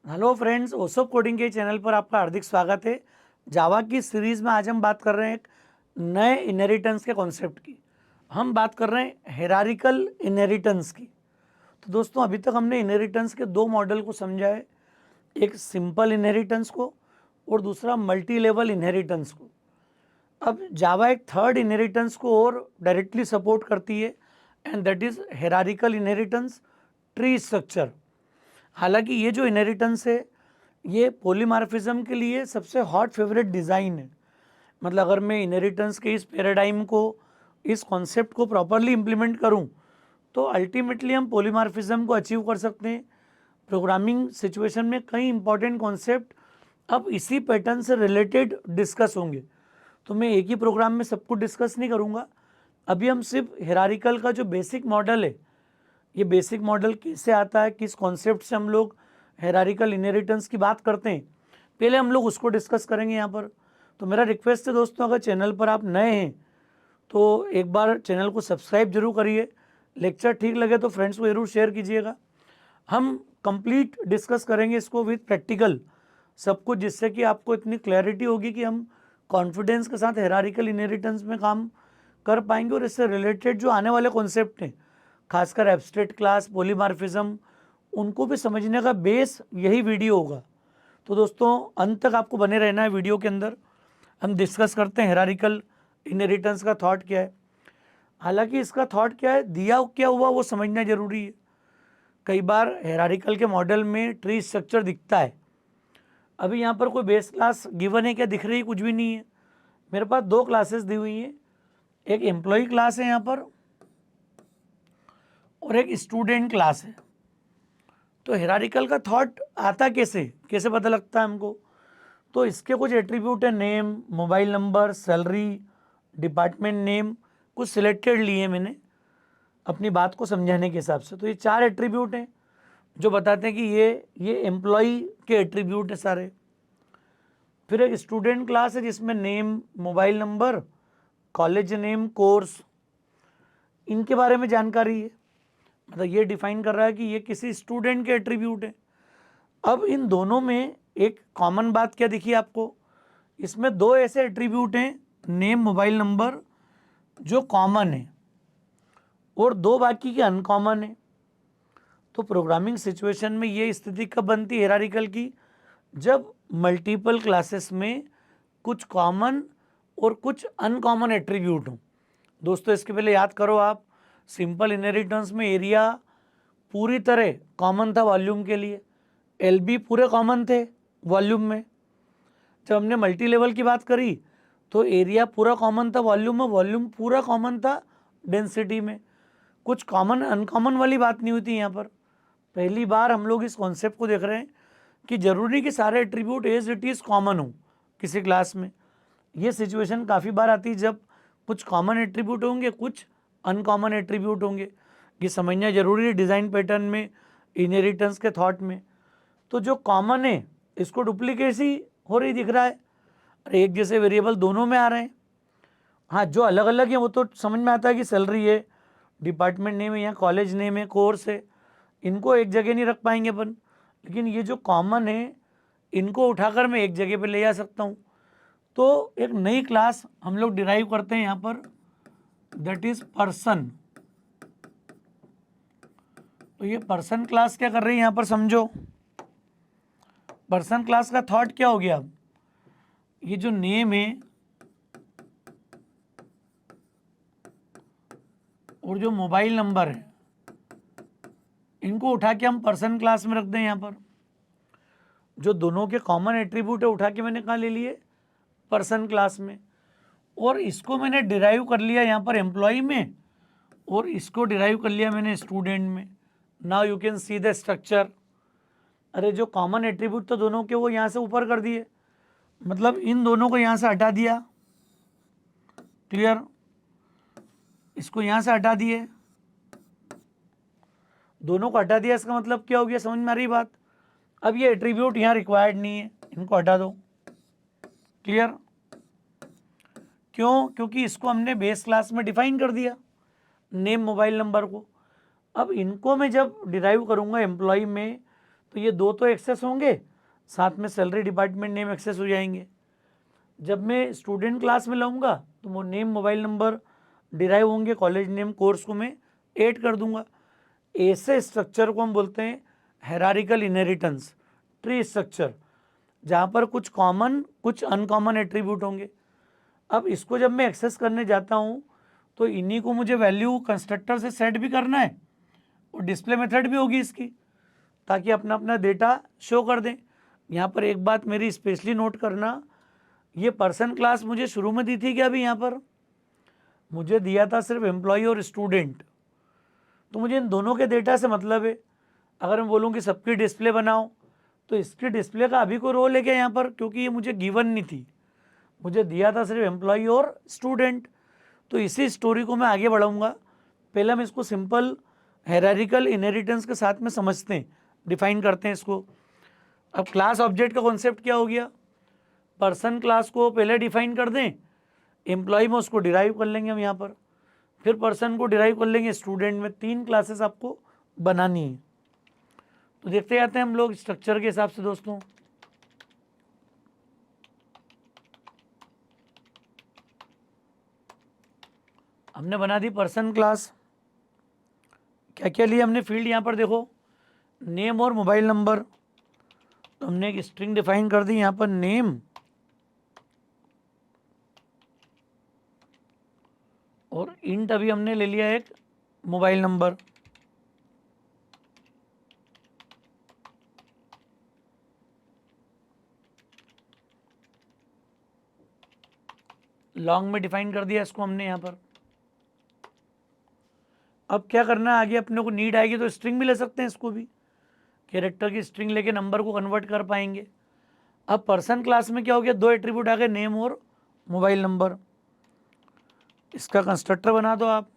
Hello friends, ओसोप coding के channel पर आपका हार्दिक स्वागत है। जावा की सीरीज़ में आज हम बात कर रहे हैं एक नए इनहेरिटेंस के कॉन्सेप्ट की। हम बात कर रहे हैं हेरारिकल इनहेरिटेंस की। तो दोस्तों, अभी तक हमने इनहेरिटेंस के दो मॉडल को समझा है, एक सिंपल इनहेरिटेंस को और दूसरा मल्टी लेवल इनहेरिटेंस को। अब जावा एक थर्ड इनहेरिटेंस को और डायरेक्टली सपोर्ट करती है, and that is hierarchical inheritance tree structure. हालांकि ये जो इनहेरिटेंस है, ये पॉलीमॉर्फिज्म के लिए सबसे हॉट फेवरेट डिज़ाइन है। मतलब अगर मैं इनहेरिटेंस के इस पैराडाइम को, इस कॉन्सेप्ट को प्रॉपरली इम्प्लीमेंट करूं, तो अल्टीमेटली हम पॉलीमॉर्फिज्म को अचीव कर सकते हैं। प्रोग्रामिंग सिचुएशन में कई इंपॉर्टेंट कॉन्सेप्ट अब इसी पैटर्न से रिलेटेड डिस्कस होंगे। तो मैं एक ही प्रोग्राम में सब कुछ डिस्कस नहीं करूँगा। अभी हम सिर्फ हेरारिकल का जो बेसिक मॉडल है, ये बेसिक मॉडल कैसे आता है, किस कॉन्सेप्ट से हम लोग हेरारिकल इनहेरिटेंस की बात करते हैं, पहले हम लोग उसको डिस्कस करेंगे यहाँ पर। तो मेरा रिक्वेस्ट है दोस्तों, अगर चैनल पर आप नए हैं तो एक बार चैनल को सब्सक्राइब जरूर करिए। लेक्चर ठीक लगे तो फ्रेंड्स को जरूर शेयर कीजिएगा। हम कंप्लीट डिस्कस करेंगे इसको विद प्रैक्टिकल सब कुछ, जिससे कि आपको इतनी क्लैरिटी होगी कि हम कॉन्फिडेंस के साथ हेरारिकल इनहेरिटेंस में काम कर पाएंगे। और इससे रिलेटेड जो आने वाले कॉन्सेप्ट हैं, खासकर एब्स्ट्रैक्ट क्लास, पॉलीमॉर्फिज्म, उनको भी समझने का बेस यही वीडियो होगा। तो दोस्तों, अंत तक आपको बने रहना है वीडियो के अंदर। हम डिस्कस करते हैं हेरारिकल इनहेरिटेंस का थॉट क्या है। हालांकि इसका थॉट क्या है, दिया क्या हुआ वो समझना जरूरी है। कई बार हेरारिकल के मॉडल में ट्री स्ट्रक्चर दिखता है। अभी यहाँ पर कोई बेस क्लास गिवन है क्या? दिख रही कुछ भी नहीं है। मेरे पास दो क्लासेस दी हुई हैं, एक एम्प्लॉय क्लास है यहाँ पर और एक स्टूडेंट क्लास है। तो हेरारिकल का थॉट आता कैसे, कैसे पता लगता है हमको? तो इसके कुछ एट्रीब्यूट है, name, mobile number, salary, department name, कुछ सिलेक्टेड लिए मैंने अपनी बात को समझाने के हिसाब से। तो ये चार एट्रीब्यूट हैं जो बताते हैं कि ये एम्प्लॉय के एट्रीब्यूट है सारे। फिर एक स्टूडेंट क्लास है जिसमें name, mobile number, college name, course, इनके बारे में जानकारी है। मतलब ये डिफाइन कर रहा है कि ये किसी स्टूडेंट के एट्रीब्यूट है। अब इन दोनों में एक कॉमन बात क्या दिखी आपको? इसमें दो ऐसे एट्रीब्यूट हैं, नेम, मोबाइल नंबर, जो कॉमन है और दो बाकी के अनकॉमन है। तो प्रोग्रामिंग सिचुएशन में ये स्थिति कब बनती है हेरारिकल की? जब मल्टीपल क्लासेस में कुछ कॉमन और कुछ अनकॉमन एट्रीब्यूट हों। दोस्तों, इसके पहले याद करो आप, सिंपल इनहेरिटेंस में एरिया पूरी तरह कॉमन था वॉल्यूम के लिए, एलबी पूरे कॉमन थे वॉल्यूम में। जब हमने मल्टी लेवल की बात करी तो एरिया पूरा कॉमन था वॉल्यूम में, वॉल्यूम पूरा कॉमन था डेंसिटी में। कुछ कॉमन अनकॉमन वाली बात नहीं हुई थी यहाँ पर। पहली बार हम लोग इस कॉन्सेप्ट को देख रहे हैं कि जरूरी कि सारे attribute as it is common हो किसी क्लास में। ये सिचुएशन काफ़ी बार आती है जब कुछ कॉमन एट्रीब्यूट होंगे, कुछ अनकॉमन एट्रीब्यूट होंगे। ये समझना जरूरी है डिज़ाइन पैटर्न में, इनहेरिटेंस के थॉट में। तो जो कॉमन है इसको डुप्लीकेसी हो रही दिख रहा है, और एक जैसे वेरिएबल दोनों में आ रहे हैं। हाँ, जो अलग अलग है वो तो समझ में आता है कि सैलरी है, डिपार्टमेंट नेम है, या कॉलेज नेम है, कोर्स है, इनको एक जगह नहीं रख पाएंगे अपन। लेकिन ये जो कॉमन है इनको उठाकर मैं एक जगह पे ले जा सकता हूँ। तो एक नई क्लास हम लोग डिराइव करते हैं यहाँ पर, दैट इज पर्सन। तो ये पर्सन क्लास क्या कर रही है यहाँ पर समझो। पर्सन क्लास का थॉट क्या हो गया? ये जो नेम है और जो मोबाइल नंबर है, इनको उठा के हम पर्सन क्लास में रख दें। यहाँ पर जो दोनों के कॉमन एट्रीब्यूट है उठा के मैंने कहाँ ले लिए? पर्सन क्लास में। और इसको मैंने डिराइव कर लिया यहाँ पर एम्प्लॉय में, और इसको डिराइव कर लिया मैंने स्टूडेंट में। Now you can see the structure. अरे, जो कॉमन एट्रीब्यूट तो दोनों के वो यहाँ से ऊपर कर दिए, मतलब इन दोनों को यहाँ से हटा दिया। क्लियर? इसको यहाँ से हटा दिए, दोनों को हटा दिया। इसका मतलब क्या हो गया? समझ में आ रही बात? अब ये एट्रीब्यूट यहाँ रिक्वायर्ड नहीं है, इनको हटा दो। क्लियर? क्यों? क्योंकि इसको हमने बेस क्लास में डिफाइन कर दिया, नेम, मोबाइल नंबर को। अब इनको मैं जब डिराइव करूँगा एम्प्लॉय में, तो ये दो तो एक्सेस होंगे, साथ में सैलरी डिपार्टमेंट नेम एक्सेस हो जाएंगे। जब मैं स्टूडेंट क्लास में लाऊंगा तो वो नेम मोबाइल नंबर डिराइव होंगे, कॉलेज नेम कोर्स को मैं ऐड कर दूंगा। ऐसे स्ट्रक्चर को हम बोलते हैं हायरार्किकल इनहेरिटेंस ट्री स्ट्रक्चर, जहाँ पर कुछ कॉमन कुछ अनकॉमन एट्रीब्यूट होंगे। अब इसको जब मैं एक्सेस करने जाता हूँ तो इन्हीं को मुझे वैल्यू कंस्ट्रक्टर से सेट भी करना है और डिस्प्ले मेथड भी होगी इसकी, ताकि अपना अपना डेटा शो कर दें। यहाँ पर एक बात मेरी स्पेशली नोट करना, ये पर्सन क्लास मुझे शुरू में दी थी क्या? अभी यहाँ पर मुझे दिया था सिर्फ एम्प्लॉय और स्टूडेंट, तो मुझे इन दोनों के डेटा से मतलब है। अगर मैं बोलूँ कि सबकी डिस्प्ले बनाओ तो इसकी डिस्प्ले का अभी कोई रोल है क्या यहाँ पर? क्योंकि ये मुझे गिवन नहीं थी, मुझे दिया था सिर्फ एम्प्लॉय और स्टूडेंट। तो इसी स्टोरी को मैं आगे बढ़ाऊँगा। पहले हम इसको सिंपल हायरार्किकल इनहेरिटेंस के साथ में समझते हैं, डिफाइन करते हैं इसको। अब क्लास ऑब्जेक्ट का कॉन्सेप्ट क्या हो गया? पर्सन क्लास को पहले डिफाइन कर दें, एम्प्लॉय में उसको डिराइव कर लेंगे हम यहाँ पर, फिर पर्सन को डिराइव कर लेंगे स्टूडेंट में। 3 क्लासेस आपको बनानी है। तो देखते जाते हैं हम लोग स्ट्रक्चर के हिसाब से दोस्तों। हमने बना दी पर्सन क्लास। क्या क्या लिया हमने फील्ड? यहाँ पर देखो, नेम और मोबाइल नंबर। तो हमने एक स्ट्रिंग डिफाइन कर दी यहाँ पर, नेम और इंट अभी हमने ले लिया एक मोबाइल नंबर। लॉन्ग में डिफाइन कर दिया इसको हमने यहाँ पर। अब क्या करना है आगे? अपने को नीड आएगी तो स्ट्रिंग भी ले सकते हैं इसको भी, कैरेक्टर की स्ट्रिंग लेके नंबर को कन्वर्ट कर पाएंगे। अब पर्सन क्लास में क्या हो गया? 2 एट्रीब्यूट आ गए, नेम और मोबाइल नंबर। इसका कंस्ट्रक्टर बना दो आप।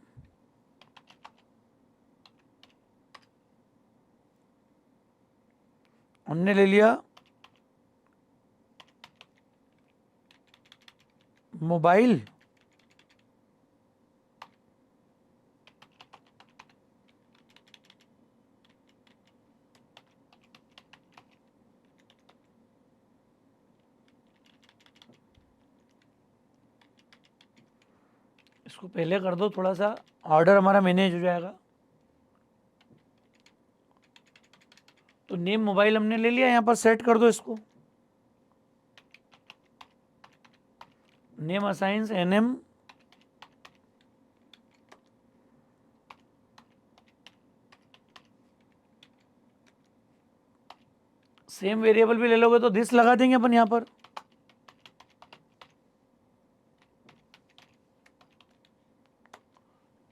हमने ले लिया मोबाइल इसको पहले कर दो, थोड़ा सा ऑर्डर हमारा मैनेज हो जाएगा। तो नेम मोबाइल हमने ले लिया, यहाँ पर सेट कर दो इसको। Name assigns NM same variable भी ले लोगे तो दिस लगा देंगे अपन यहाँ पर।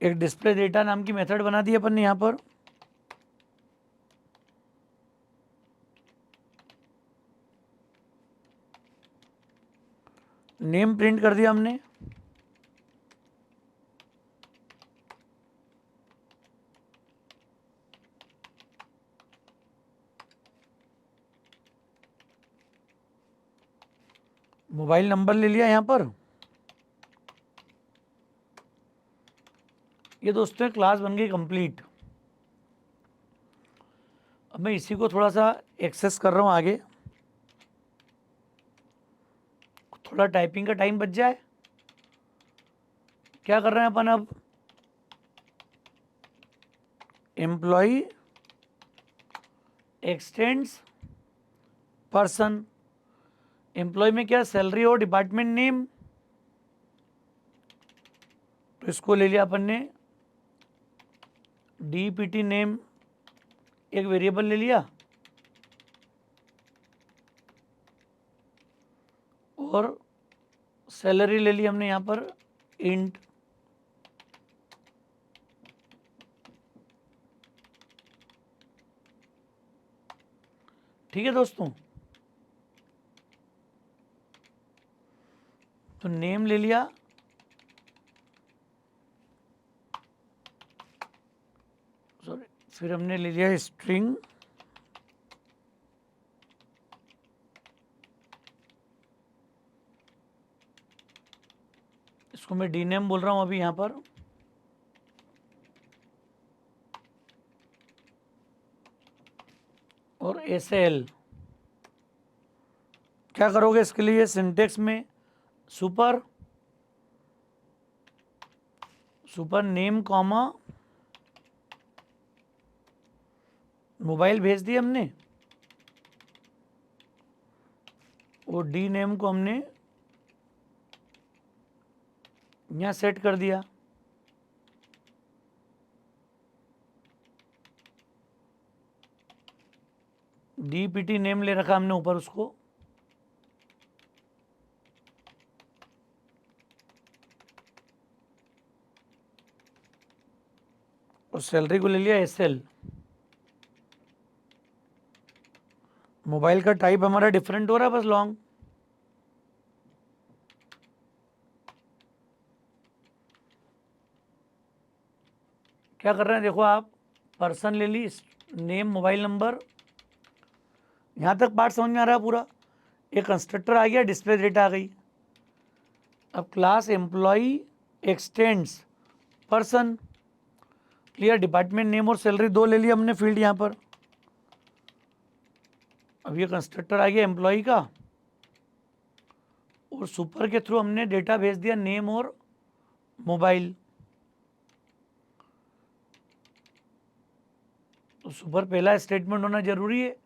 एक डिस्प्ले डेटा नाम की मेथड बना दी अपन ने यहाँ पर। नेम प्रिंट कर दिया हमने। मोबाइल नंबर ले लिया यहाँ पर। ये दोस्तों क्लास बन गई कंप्लीट। अब मैं इसी को थोड़ा सा एक्सेस कर रहा हूँ आगे, थोड़ा टाइपिंग का टाइम बच जाए। क्या कर रहे हैं अपन अब? Employ x tends person. एम्प्लॉय में क्या? सैलरी और डिपार्टमेंट नेम। तो इसको ले लिया अपन ने, डीपीटी नेम एक वेरिएबल ले लिया और सैलरी ले ली हमने यहाँ पर इंट। ठीक है दोस्तों, तो नेम ले लिया, सॉरी, फिर हमने ले लिया स्ट्रिंग, इसको मैं डी नेम बोल रहा हूँ अभी यहाँ पर। और SL। क्या करोगे इसके लिए सिंटेक्स में? सुपर नेम कॉमा मोबाइल भेज दिया हमने, और डी नेम को हमने यहाँ सेट कर दिया। DPT नेम ले रखा हमने ऊपर उसको, और सैलरी को ले लिया SL। मोबाइल का टाइप हमारा डिफरेंट हो रहा है बस लॉन्ग। क्या कर रहे हैं देखो आप, पर्सन ले ली, नेम मोबाइल नंबर, यहाँ तक पार्ट समझ में आ रहा है पूरा। एक कंस्ट्रक्टर आ गया, डिस्प्ले डेटा आ गई। अब class employee x tends person, clear. Department name और सैलरी दो ले लिया हमने फील्ड यहाँ पर। अब ये कंस्ट्रक्टर आ गया एम्प्लॉई का, और सुपर के थ्रू हमने डेटा भेज दिया नेम और मोबाइल। तो सुपर पहला स्टेटमेंट होना जरूरी है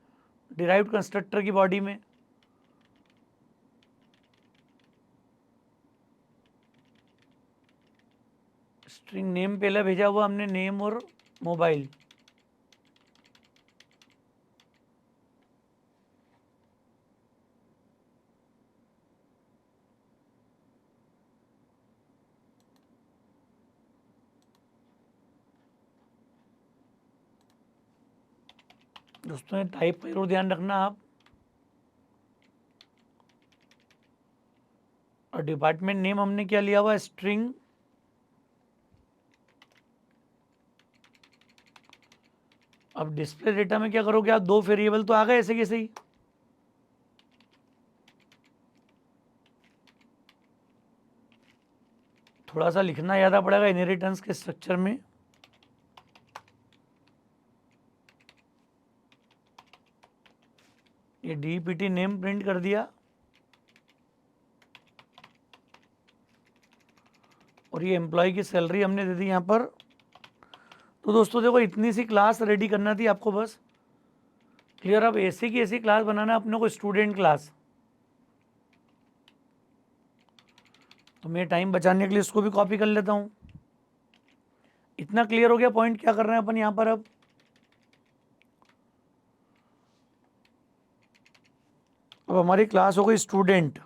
डिराइव्ड कंस्ट्रक्टर की बॉडी में। स्ट्रिंग नेम पहला भेजा हुआ हमने, नेम और मोबाइल। दोस्तों ये टाइप पर जरूर ध्यान रखना आप। और डिपार्टमेंट नेम हमने क्या लिया हुआ, स्ट्रिंग। अब डिस्प्ले डेटा में क्या करोगे आप, दो वेरिएबल तो आ गए ऐसे कैसे ही। थोड़ा सा लिखना याद पड़ेगा इनहेरिटेंस के स्ट्रक्चर में। ये DPT नेम प्रिंट कर दिया, और ये एम्प्लॉय की सैलरी हमने दे दी यहाँ पर। तो दोस्तों देखो इतनी सी क्लास रेडी करना थी आपको बस, क्लियर। अब ऐसी की ऐसी क्लास बनाना अपने को, स्टूडेंट क्लास। तो मैं टाइम बचाने के लिए इसको भी कॉपी कर लेता हूँ। इतना क्लियर हो गया पॉइंट क्या कर रहे हैं अपन यहाँ पर। अब हमारी क्लास हो गई स्टूडेंट।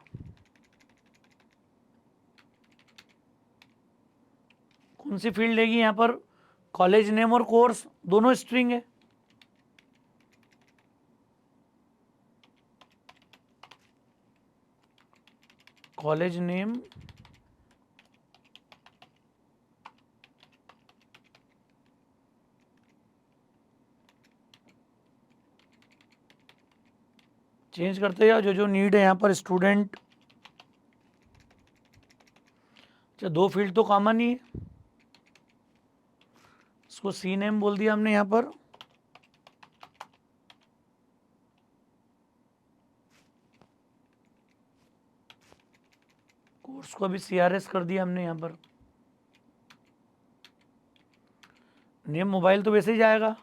कौन सी फील्ड लेगी यहाँ पर, कॉलेज नेम और कोर्स दोनों स्ट्रिंग है। कॉलेज नेम चेंज करते जाओ जो जो नीड है यहाँ पर, स्टूडेंट। अच्छा दो फील्ड तो कॉमन ही है, इसको सी नेम बोल दिया हमने यहाँ पर। कोर्स को भी CRS कर दिया हमने यहाँ पर। नेम मोबाइल तो वैसे ही जाएगा।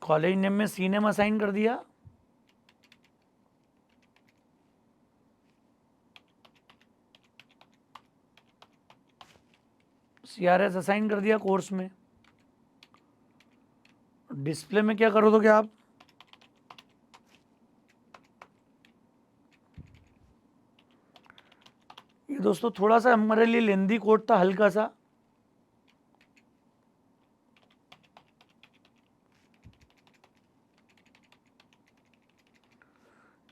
कॉलेज नेम में सी नेम असाइन कर दिया। CRS असाइन कर दिया कोर्स में। डिस्प्ले में क्या करो तो क्या आप, ये दोस्तों थोड़ा सा हमारे लिए लेंदी कोड था हल्का सा।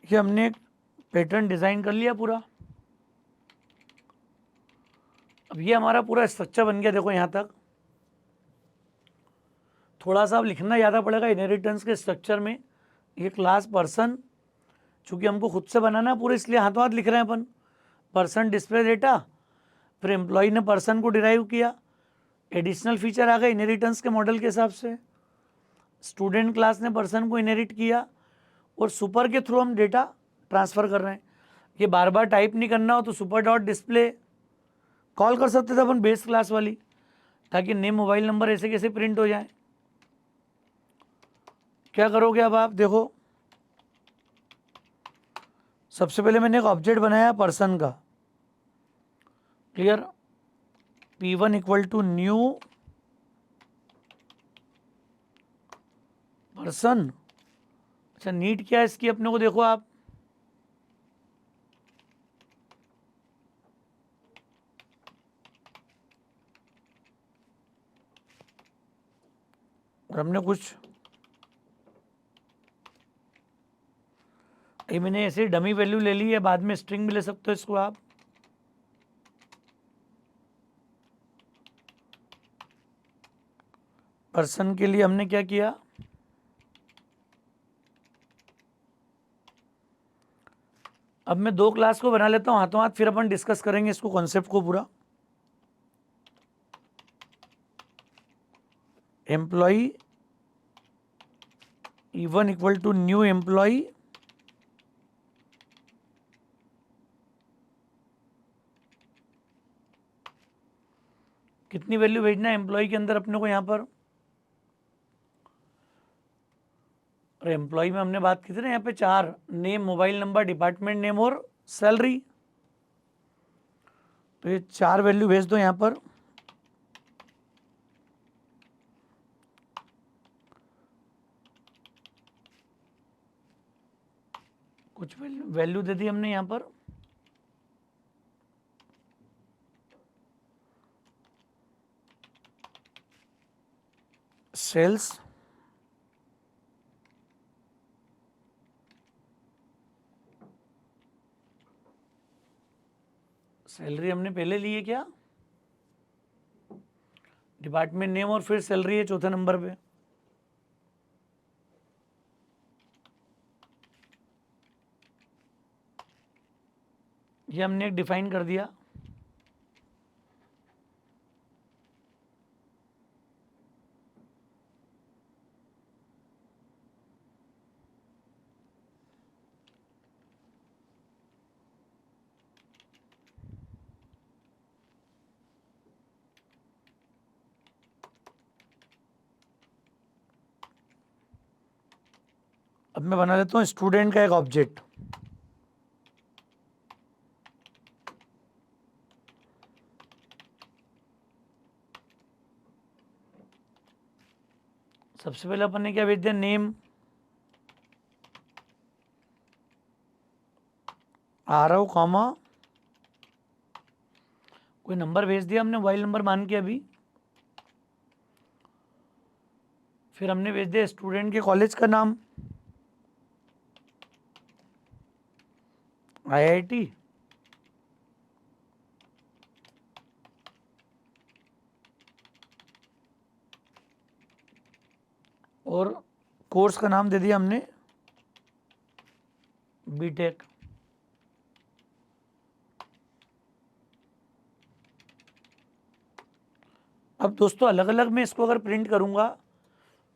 ये हमने एक पैटर्न डिजाइन कर लिया पूरा। अब ये हमारा पूरा स्ट्रक्चर बन गया। देखो यहाँ तक थोड़ा सा अब लिखना ज़्यादा पड़ेगा इनहेरिटेंस के स्ट्रक्चर में। ये क्लास पर्सन, चूंकि हमको खुद से बनाना है पूरे, इसलिए हाथों हाथ लिख रहे हैं अपन। पर्सन डिस्प्ले डेटा, फिर एम्प्लॉय ने पर्सन को डिराइव किया, एडिशनल फीचर आ गए इनहेरिटेंस के मॉडल के हिसाब से। स्टूडेंट क्लास ने पर्सन को इनहेरिट किया और सुपर के थ्रू हम डेटा ट्रांसफ़र कर रहे हैं। ये बार बार टाइप नहीं करना हो तो सुपर डॉट डिस्प्ले कॉल कर सकते थे अपन बेस क्लास वाली, ताकि नेम मोबाइल नंबर ऐसे कैसे प्रिंट हो जाए। क्या करोगे अब आप देखो, सबसे पहले मैंने एक ऑब्जेक्ट बनाया पर्सन का, clear, P1 equal to new person. अच्छा नीड क्या है इसकी अपने को देखो आप, और हमने कुछ ये मैंने ऐसे डमी वैल्यू ले ली है, बाद में स्ट्रिंग भी ले सकते हो इसको आप। पर्सन के लिए हमने क्या किया, अब मैं दो क्लास को बना लेता हूँ हाथों हाथ, फिर अपन डिस्कस करेंगे इसको कॉन्सेप्ट को पूरा। Employee E1 equal to new employee, कितनी वैल्यू भेजना है एम्प्लॉय के अंदर अपने को यहाँ पर, और एम्प्लॉय में हमने बात की थी ना यहाँ पे 4, name, mobile number, department name और सैलरी। तो ये 4 वैल्यू भेज दो यहाँ पर। कुछ वैल्यू दे दी हमने यहाँ पर, सेल्स, सैलरी हमने पहले ली है क्या, डिपार्टमेंट नेम और फिर सैलरी है चौथे नंबर पे। ये हमने एक डिफाइन कर दिया। अब मैं बना लेता हूँ स्टूडेंट का एक ऑब्जेक्ट। सबसे पहले अपन ने क्या भेज दिया, नेम, आरव कॉमा, कोई नंबर भेज दिया हमने मोबाइल नंबर मान के अभी। फिर हमने भेज दिया स्टूडेंट के कॉलेज का नाम, IIT, और कोर्स का नाम दे दिया हमने बीटेक। अब दोस्तों अलग अलग मैं इसको अगर प्रिंट करूंगा,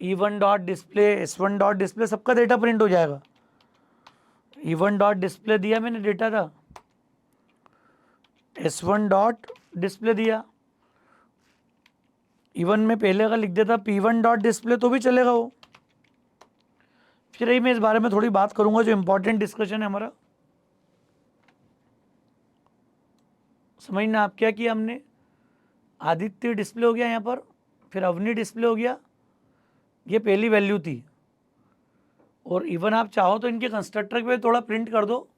E1 dot display, S1 dot display, सबका डेटा प्रिंट हो जाएगा। E1 डॉट डिस्प्ले दिया मैंने डेटा था, S1 डॉट डिस्प्ले दिया। E1 में पहले अगर लिख देता P1 डॉट डिस्प्ले तो भी चलेगा वो। फिर यही मैं इस बारे में थोड़ी बात करूंगा जो इंपॉर्टेंट डिस्कशन है हमारा। समझना आप क्या किया हमने, आदित्य डिस्प्ले हो गया यहाँ पर, फिर अवनी डिस्प्ले हो गया, ये पहली वैल्यू थी। और इवन आप चाहो तो इनके कंस्ट्रक्टर पे थोड़ा प्रिंट कर दो,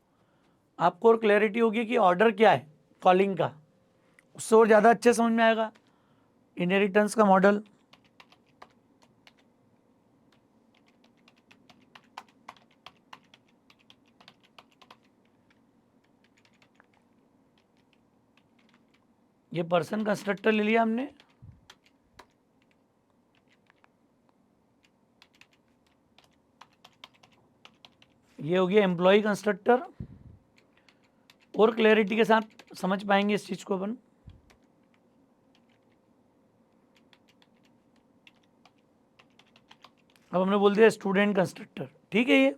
आपको और क्लैरिटी होगी कि ऑर्डर क्या है कॉलिंग का, उससे और ज़्यादा अच्छे समझ में आएगा इनहेरिटेंस का मॉडल। ये पर्सन कंस्ट्रक्टर ले लिया हमने, ये हो गया एम्प्लॉय कंस्ट्रक्टर। और क्लैरिटी के साथ समझ पाएंगे इस चीज़ को अपन। अब हमने बोल दिया स्टूडेंट कंस्ट्रक्टर, ठीक है ये।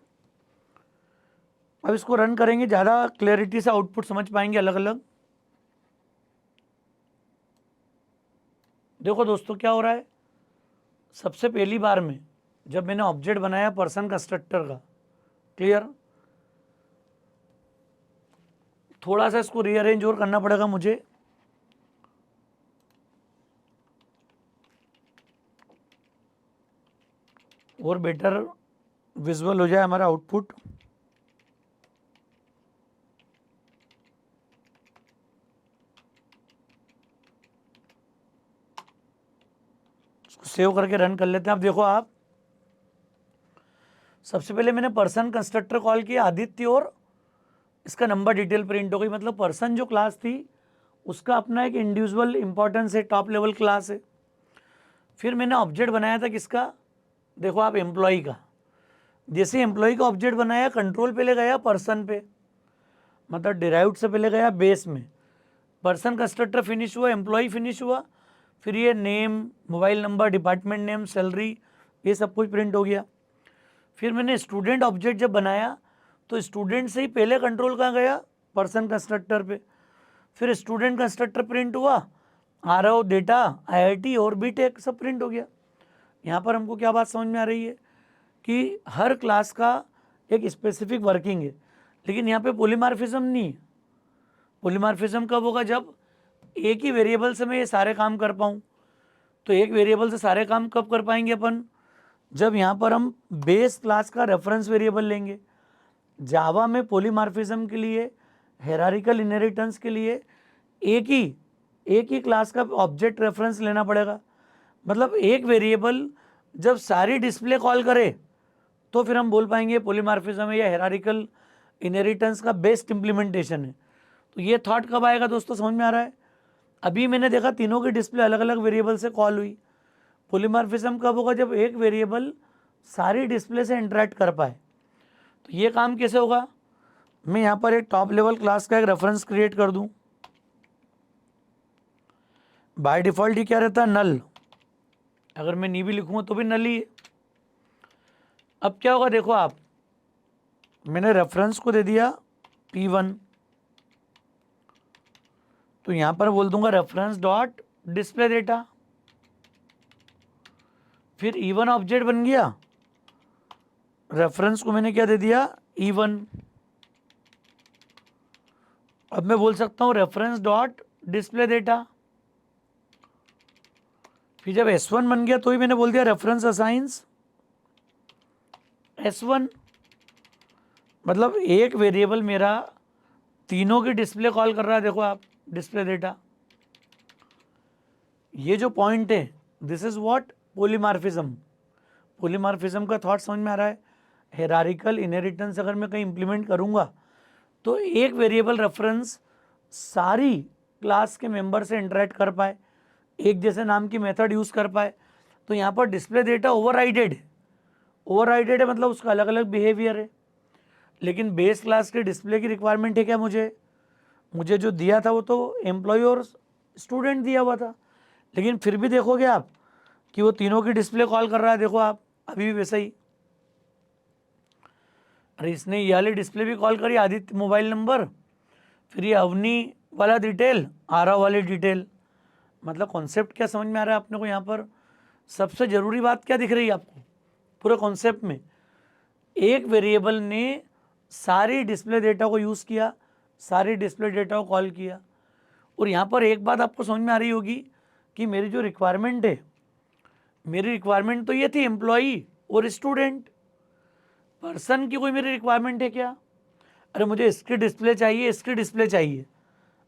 अब इसको रन करेंगे, ज़्यादा क्लैरिटी से आउटपुट समझ पाएंगे अलग अलग। देखो दोस्तों क्या हो रहा है, सबसे पहली बार में जब मैंने ऑब्जेक्ट बनाया पर्सन कंस्ट्रक्टर का, क्लियर, थोड़ा सा इसको रीअरेंज और करना पड़ेगा मुझे। और बेटर विजुअल हो जाए हमारा आउटपुट। सेव करके रन कर लेते हैं। अब देखो आप, सबसे पहले मैंने पर्सन कंस्ट्रक्टर कॉल किया आदित्य, और इसका नंबर डिटेल प्रिंट हो गई। मतलब पर्सन जो क्लास थी उसका अपना एक इंडिविजुअल इंपॉर्टेंस है, टॉप लेवल क्लास है। फिर मैंने ऑब्जेक्ट बनाया था किसका, देखो आप, एम्प्लॉय का। जैसे एम्प्लॉय का ऑब्जेक्ट बनाया, कंट्रोल पहले गया पर्सन पे, मतलब डिराइव्ड से पहले गया बेस में, पर्सन कंस्ट्रक्टर फिनिश हुआ, एम्प्लॉय फिनिश हुआ, फिर ये name, mobile number, department name, salary, ये सब कुछ प्रिंट हो गया। फिर मैंने स्टूडेंट ऑब्जेक्ट जब बनाया तो स्टूडेंट से ही पहले कंट्रोल कहाँ गया, पर्सन कंस्ट्रक्टर पे। फिर स्टूडेंट कंस्ट्रक्टर प्रिंट हुआ, आरओ, डेटा, आईआईटी और बीटेक सब प्रिंट हो गया। यहाँ पर हमको क्या बात समझ में आ रही है कि हर क्लास का एक स्पेसिफिक वर्किंग है, लेकिन यहाँ पे पॉलीमॉर्फिज्म नहीं है। पॉलीमॉर्फिज्म कब होगा, जब एक ही वेरिएबल से मैं ये सारे काम कर पाऊँ। तो एक वेरिएबल से सारे काम कब कर पाएंगे अपन, जब यहाँ पर हम बेस क्लास का रेफरेंस वेरिएबल लेंगे। जावा में पॉलीमॉर्फिज्म के लिए, हायरार्किकल इनहेरिटेंस के लिए एक ही क्लास का ऑब्जेक्ट रेफरेंस लेना पड़ेगा। मतलब एक वेरिएबल जब सारी डिस्प्ले कॉल करे तो फिर हम बोल पाएंगे पॉलीमॉर्फिज्म है या हायरार्किकल इनहेरिटेंस का बेस्ट इंप्लीमेंटेशन है। तो ये थॉट कब आएगा दोस्तों, समझ में आ रहा है। अभी मैंने देखा तीनों की डिस्प्ले अलग अलग वेरिएबल से कॉल हुई। पॉलीमॉर्फिज्म कब होगा, जब एक वेरिएबल सारी डिस्प्ले से इंटरेक्ट कर पाए। तो ये काम कैसे होगा, मैं यहाँ पर एक टॉप लेवल क्लास का एक रेफरेंस क्रिएट कर दूँ। बाय डिफ़ॉल्ट ये क्या रहता है, नल। अगर मैं नी भी लिखूँगा तो भी नल ही है। अब क्या होगा देखो आप, मैंने रेफरेंस को दे दिया P1, तो यहाँ पर बोल दूंगा रेफरेंस डॉट डिस्प्ले डेटा। फिर E1 ऑब्जेक्ट बन गया, रेफरेंस को मैंने क्या दे दिया, E1। अब मैं बोल सकता हूँ रेफरेंस डॉट डिस्प्ले डेटा। फिर जब S1 बन गया तो ही मैंने बोल दिया रेफरेंस असाइंस S1। मतलब एक वेरिएबल मेरा तीनों की डिस्प्ले कॉल कर रहा है। देखो आप, डिस्प्ले डेटा, ये जो पॉइंट है, this is what, polymorphism. Polymorphism का थॉट समझ में आ रहा है। हायरार्किकल इनहेरिटेंस अगर मैं कहीं इंप्लीमेंट करूंगा तो एक वेरिएबल रेफरेंस सारी क्लास के मेंबर से इंटरेक्ट कर पाए, एक जैसे नाम की मेथड यूज़ कर पाए। तो यहाँ पर डिस्प्ले डेटा ओवरराइडेड है। ओवरराइडेड है मतलब उसका अलग अलग बिहेवियर है। लेकिन बेस क्लास के डिस्प्ले की रिक्वायरमेंट है क्या, मुझे जो दिया था वो तो एम्प्लॉय और स्टूडेंट दिया हुआ था। लेकिन फिर भी देखोगे आप कि वो तीनों की डिस्प्ले कॉल कर रहा है। देखो आप, अभी भी वैसा ही। अरे इसने ये वाली डिस्प्ले भी कॉल करी, आदित्य मोबाइल नंबर, फिर ये अवनी वाला डिटेल, आरव वाली डिटेल। मतलब कॉन्सेप्ट क्या समझ में आ रहा है अपने को। यहाँ पर सबसे ज़रूरी बात क्या दिख रही है आपको पूरे कॉन्सेप्ट में, एक वेरिएबल ने सारी डिस्प्ले डेटा को यूज़ किया, सारी डिस्प्ले डेटा को कॉल किया। और यहाँ पर एक बात आपको समझ में आ रही होगी कि मेरी जो रिक्वायरमेंट है, मेरी रिक्वायरमेंट तो ये थी एम्प्लॉई और स्टूडेंट। पर्सन की कोई मेरी रिक्वायरमेंट है क्या, अरे मुझे इसकी डिस्प्ले चाहिए, इसकी डिस्प्ले चाहिए।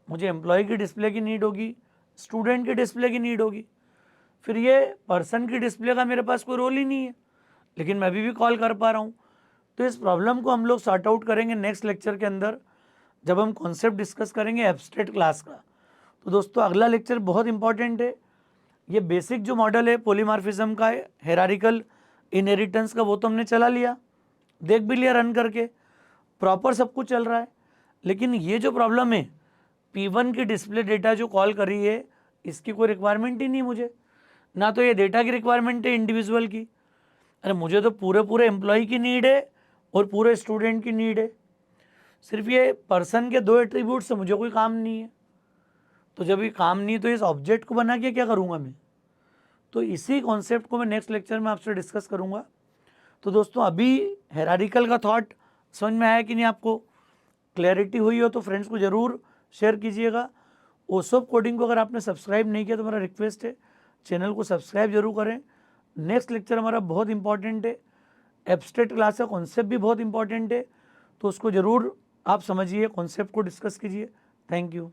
मुझे एम्प्लॉय की डिस्प्ले की नीड होगी, स्टूडेंट की डिस्प्ले की नीड होगी। फिर ये पर्सन की डिस्प्ले का मेरे पास कोई रोल ही नहीं है, लेकिन मैं अभी भी कॉल कर पा रहा हूँ। तो इस प्रॉब्लम को हम लोग सॉर्ट आउट करेंगे नेक्स्ट लेक्चर के अंदर, जब हम कॉन्सेप्ट डिस्कस करेंगे एब्स्ट्रैक्ट क्लास का। तो दोस्तों अगला लेक्चर बहुत इंपॉर्टेंट है। ये बेसिक जो मॉडल है पॉलीमॉर्फिज्म का, हायरार्किकल इनहेरिटेंस का, वो तो हमने चला लिया, देख भी लिया रन करके, प्रॉपर सब कुछ चल रहा है। लेकिन ये जो प्रॉब्लम है, P1 की डिस्प्ले डेटा जो कॉल कर रही है, इसकी कोई रिक्वायरमेंट ही नहीं मुझे, ना तो ये डेटा की रिक्वायरमेंट है इंडिविजुअल की, अरे मुझे तो पूरे एम्प्लॉय की नीड है और पूरे स्टूडेंट की नीड है। सिर्फ ये पर्सन के 2 एट्रीब्यूट से मुझे कोई काम नहीं है। तो जब ये काम नहीं है तो इस ऑब्जेक्ट को बना के क्या करूँगा मैं? तो इसी कॉन्सेप्ट को मैं नेक्स्ट लेक्चर में आपसे डिस्कस करूँगा। तो दोस्तों अभी हायरार्किकल का थॉट समझ में आया कि नहीं आपको? क्लैरिटी हुई हो तो फ्रेंड्स को ज़रूर शेयर कीजिएगा। ओसोप कोडिंग को अगर आपने सब्सक्राइब नहीं किया तो मेरा रिक्वेस्ट है चैनल को सब्सक्राइब जरूर करें। नेक्स्ट लेक्चर हमारा बहुत इंपॉर्टेंट है, एब्स्ट्रैक्ट क्लास का कॉन्सेप्ट भी बहुत इंपॉर्टेंट है, तो उसको ज़रूर आप समझिए, कॉन्सेप्ट को डिस्कस कीजिए। Thank you.